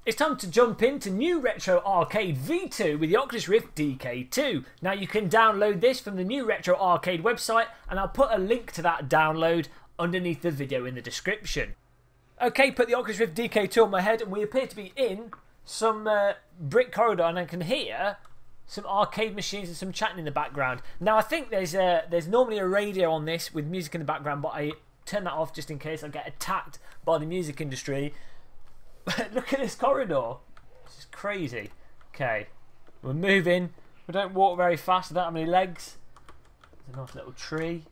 It's time to jump into new Retro Arcade V2 with the Oculus Rift DK2. Now you can download this from the new Retro Arcade website, and I'll put a link to that download underneath the video in the description. Okay, put the Oculus Rift DK2 on my head and we appear to be in some brick corridor, and I can hear some arcade machines and some chatting in the background. Now I think there's normally a radio on this with music in the background, but I turn that off just in case I get attacked by the music industry. Look at this corridor. This is crazy. Okay, we're moving. We don't walk very fast. I don't have any legs. There's a nice little tree.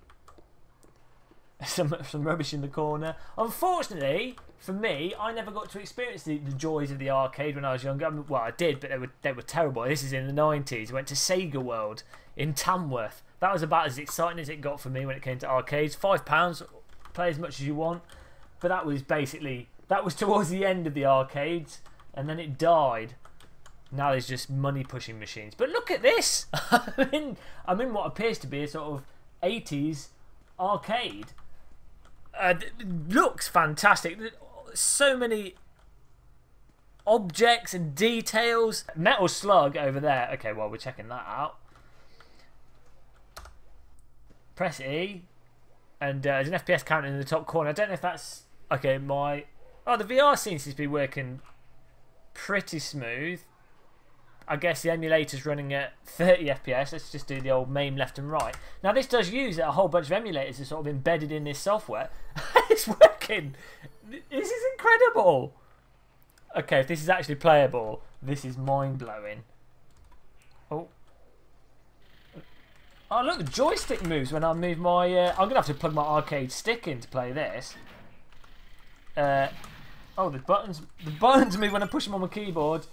Some rubbish in the corner. Unfortunately, for me, I never got to experience the joys of the arcade when I was younger. I mean, well, I did, but they were terrible. This is in the 90s. I went to Sega World in Tamworth. That was about as exciting as it got for me when it came to arcades. £5, play as much as you want. But that was basically... that was towards the end of the arcades, and then it died. Now there's just money pushing machines. But look at this! I'm in what appears to be a sort of 80s arcade. It looks fantastic. So many objects and details. Metal slug over there. Okay, well, we're checking that out. Press E, and there's an FPS counter in the top corner. I don't know if that's... okay, oh, the VR seems to be working pretty smooth. I guess the emulator's running at 30 FPS. Let's just do the old MAME left and right. Now this does use a whole bunch of emulators are sort of embedded in this software. It's working! This is incredible! Okay, if this is actually playable, this is mind-blowing. Oh. Oh look, the joystick moves when I move my... I'm going to have to plug my arcade stick in to play this. Oh, the buttons move when I push them on my keyboard.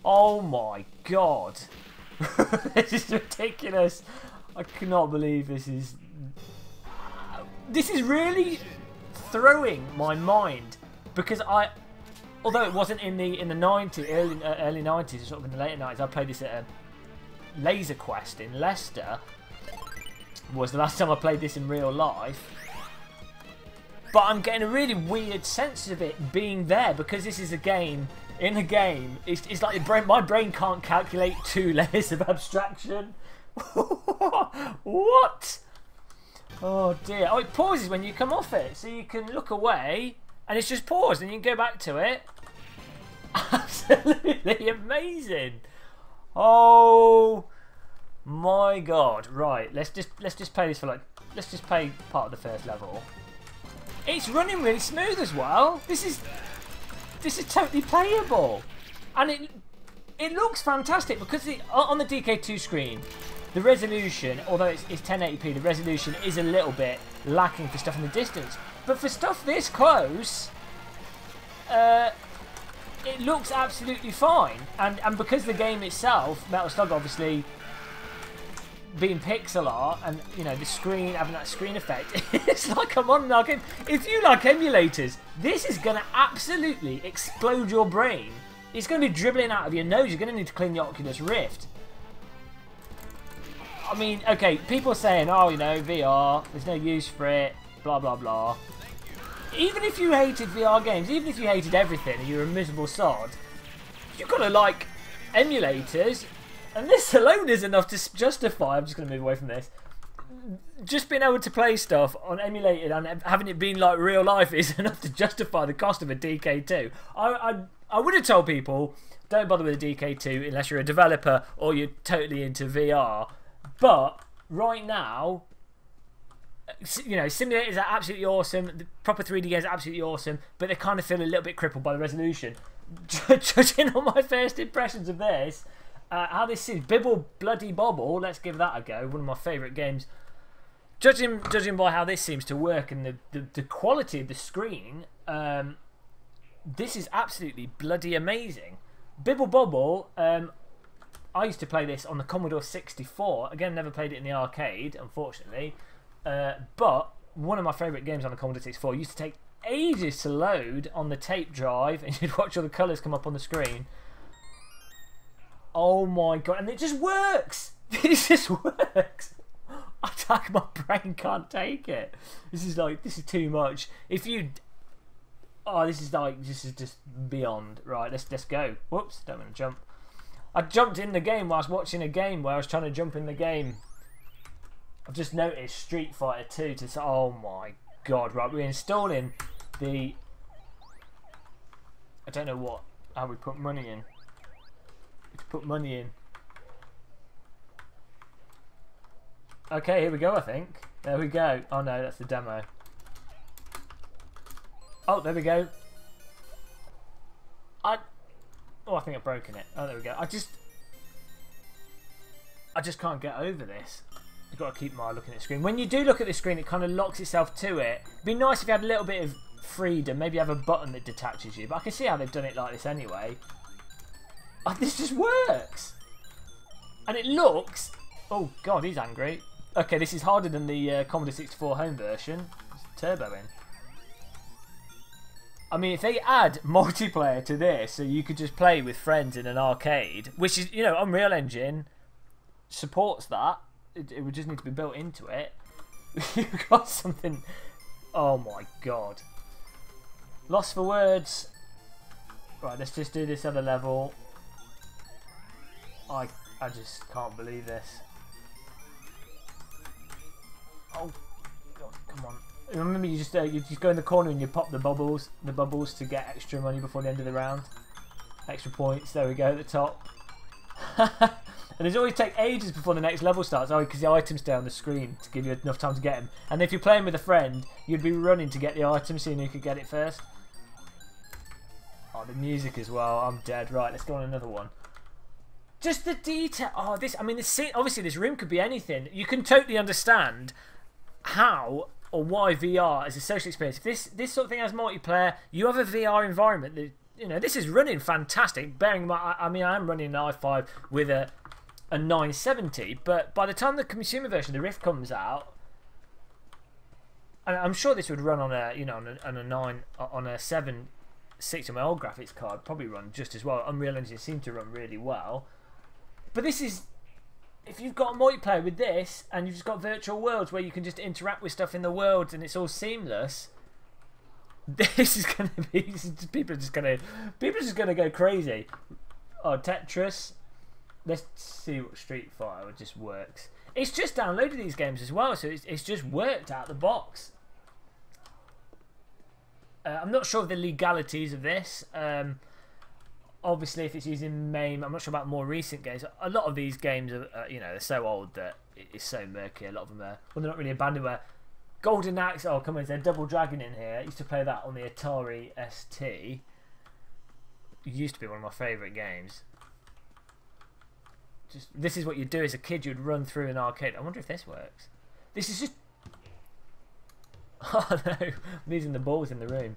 Oh my god. This is ridiculous. I cannot believe this is really throwing my mind, because although it wasn't in the 90s, early 90s, sort of in the later 90s, I played this at a Laser Quest in Leicester. Was the last time I played this in real life. But I'm getting a really weird sense of it being there, because this is a game. In a game, it's like my brain can't calculate 2 layers of abstraction. What? Oh dear. Oh, it pauses when you come off it, so you can look away and it's just paused and you can go back to it. Absolutely amazing. Oh my god. Right, let's just play this for let's just play part of the first level. It's running really smooth as well. This is totally playable, and it looks fantastic, because on the DK2 screen, the resolution, although it's 1080p, the resolution is a little bit lacking for stuff in the distance. But for stuff this close, it looks absolutely fine. And because the game itself, Metal Slug, obviously being pixel art, and you know, the screen having that screen effect, it's like I'm on an arcade. If you like emulators, this is going to absolutely explode your brain. It's going to be dribbling out of your nose. You're going to need to clean the Oculus Rift. I mean, okay, people are saying, oh, you know, VR, there's no use for it, blah blah blah. Even if you hated VR games, even if you hated everything and you're a miserable sod, you've got to like emulators. And this alone is enough to justify, I'm just going to move away from this, just being able to play stuff on emulated and having it being like real life is enough to justify the cost of a DK2. I would have told people, don't bother with a DK2 unless you're a developer or you're totally into VR. But right now, you know, simulators are absolutely awesome, the proper 3D games are absolutely awesome, but they kind of feel a little bit crippled by the resolution. Judging on my first impressions of this, how this is Bibble Bloody Bobble, let's give that a go. One of my favourite games. Judging by how this seems to work and the quality of the screen, this is absolutely bloody amazing. Bibble Bobble, I used to play this on the Commodore 64. Again, never played it in the arcade, unfortunately. But one of my favourite games on the Commodore 64 used to take ages to load on the tape drive, and you'd watch all the colours come up on the screen. Oh my god, and it just works! It just works! My brain can't take it. This is too much. If you Oh, this is just beyond. Right, let's go. Whoops, don't want to jump. I jumped in the game whilst watching a game where I was trying to jump in the game. I've just noticed Street Fighter 2 to say, oh my god, right, we're installing the, I don't know how we put money in. Let's put money in. Okay, here we go, I think. There we go. Oh no, that's the demo. Oh, there we go. I think I've broken it. Oh, there we go. I just can't get over this. You've got to keep my eye looking at the screen. When you do look at the screen, it kind of locks itself to it. It'd be nice if you had a little bit of freedom. Maybe have a button that detaches you. But I can see how they've done it like this anyway. Oh, this just works. And it looks... Oh, God, he's angry. Okay, this is harder than the Commodore 64 home version. It's turbo in. I mean, if they add multiplayer to this, so you could just play with friends in an arcade, which is, you know, Unreal Engine supports that. It would just need to be built into it. You've got something... Oh my god. Lost for words. Right, let's just do this other level. I just can't believe this. Oh god, come on. Remember, you just go in the corner and you pop the bubbles to get extra money before the end of the round. Extra points. There we go at the top. And there's always take ages before the next level starts. Oh, because the items stay on the screen to give you enough time to get them. And if you're playing with a friend, you'd be running to get the items, seeing who could get it first. Oh, the music as well. I'm dead. Right, let's go on another one. Just the detail. Oh, this. I mean, obviously this room could be anything. You can totally understand how or why VR is a social experience. If this sort of thing has multiplayer, you have a VR environment that, you know, this is running fantastic. Bearing in mind, I mean, I am running an i5 with a 970, but by the time the consumer version, the Rift, comes out, and I'm sure this would run on a, you know, on a 760 on my old graphics card, probably run just as well. Unreal Engine seemed to run really well, but this is, if you've got a multiplayer with this and you've just got virtual worlds where you can just interact with stuff in the world and it's all seamless, this is gonna be, people are just gonna go crazy. Oh, Tetris. Let's see what Street Fighter just works. It's just downloaded these games as well, so it's just worked out the box. I'm not sure of the legalities of this. Obviously, if it's using MAME, I'm not sure about more recent games. A lot of these games are, you know, they're so old that it's so murky. A lot of them are, well, they're not really abandonware. Golden Axe, oh come on, there's Double Dragon in here. I used to play that on the Atari ST. It used to be one of my favourite games. This is what you'd do as a kid. You'd run through an arcade. I wonder if this works. This is just... Oh no, I'm losing the balls in the room.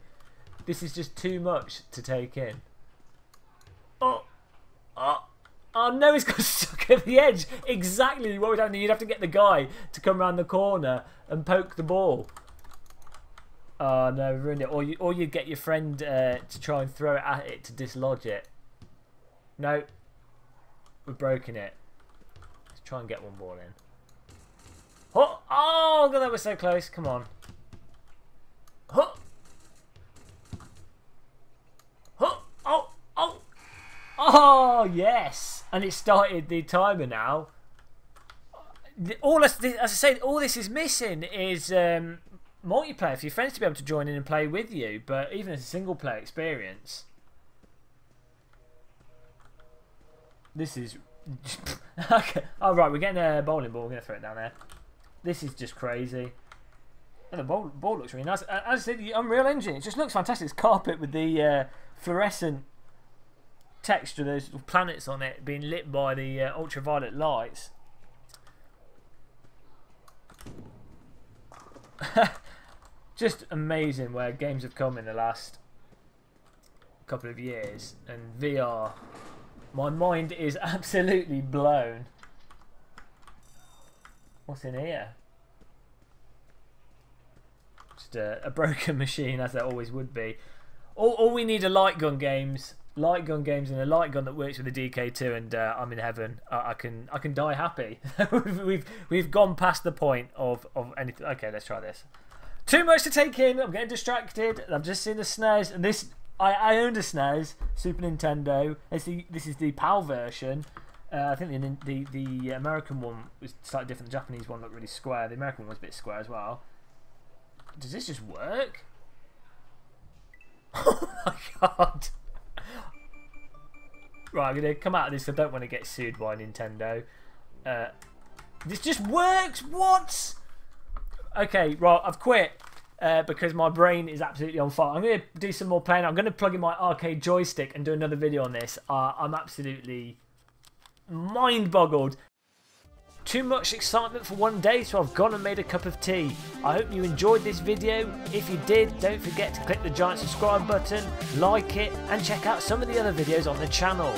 This is just too much to take in. Oh no, it's got stuck at the edge. Exactly what we're doing. You'd have to get the guy to come around the corner and poke the ball. Oh no, we ruined it. Or you get your friend to try and throw it at it to dislodge it. No. We've broken it. Let's try and get one ball in. Oh god, that was so close. Come on. Oh yes, and it started the timer now. As I say, all this is missing is multiplayer for your friends to be able to join in and play with you. But even as a single player experience, this is okay. Oh right, we're getting a bowling ball. We're gonna throw it down there. This is just crazy. And the ball looks really nice. As I said, the Unreal Engine, it just looks fantastic. It's carpet with the fluorescent texture, those planets on it being lit by the ultraviolet lights. Just amazing where games have come in the last couple of years, and VR, my mind is absolutely blown. What's in here? Just a broken machine, as there always would be. All we need are light gun games. Light gun games and a light gun that works with the DK2, and I'm in heaven. I can die happy. we've gone past the point of anything. Okay, let's try this. Too much to take in. I'm getting distracted. I've just seen the SNES, and this I owned a SNES, Super Nintendo. This is the PAL version. I think the American one was slightly different. The Japanese one looked really square. The American one was a bit square as well. Does this just work? Oh my god! Right, I'm gonna come out of this. I don't want to get sued by Nintendo. This just works. What? Okay, right. I've quit because my brain is absolutely on fire. I'm gonna do some more playing. I'm gonna plug in my arcade joystick and do another video on this. I'm absolutely mind-boggled. Too much excitement for one day, so I've gone and made a cup of tea. I hope you enjoyed this video. If you did, don't forget to click the giant subscribe button, like it, and check out some of the other videos on the channel.